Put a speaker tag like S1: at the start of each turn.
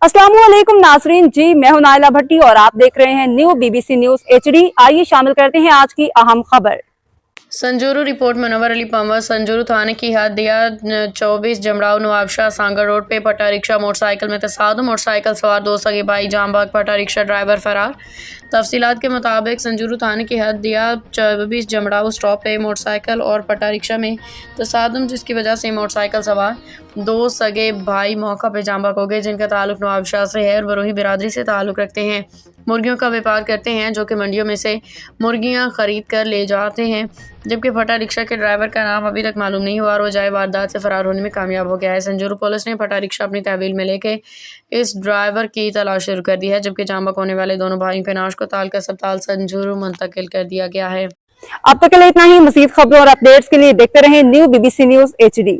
S1: अस्सलामुअलैकुम नाजरीन जी, मैं हूं नाइला भट्टी और आप देख रहे हैं न्यू BBC न्यूज HD। आइए शामिल करते हैं आज की अहम खबर।
S2: संजूरू रिपोर्ट। मनोवर अली पंवर संजूरू थाने की हद दिया 24 जमड़ाऊ नवाबशाह सांगर रोड पे पटा रिक्शा मोटरसाइकिल में तसादुम। मोटरसाइकिल सवार दो सगे भाई जामबाग, पटा रिक्शा ड्राइवर फरार। तफसीलात के मुताबिक संजूरू थाने की हद दिया 24 जमड़ाऊ स्टॉप पे मोटरसाइकिल और पटा रिक्शा में तसादुम, जिसकी वजह से मोटरसाइकिल सवार दो सगे भाई मौका पे जामबाग हो गए, जिनका ताल्लुक नवाबशाह से है और बरोही बिरादरी से ताल्लुक रखते हैं। मुर्गियों का व्यापार करते हैं, जो कि मंडियों में से मुर्गियां खरीद कर ले जाते हैं, जबकि फटा रिक्शा के ड्राइवर का नाम अभी तक मालूम नहीं हुआ और वो जाए वारदात से फरार होने में कामयाब हो गया है। संजूरू पुलिस ने फटा रिक्शा अपनी तहवील में लेके इस ड्राइवर की तलाश शुरू कर दी है, जबकि जामबाग होने वाले दोनों भाइयों के नाश को तालका अस्पताल संजूरू मुंतकिल कर दिया गया है।
S1: अब तक के लिए इतना ही। मज़ीद खबरों और अपडेट्स के लिए देखते रहें न्यू BBC न्यूज HD।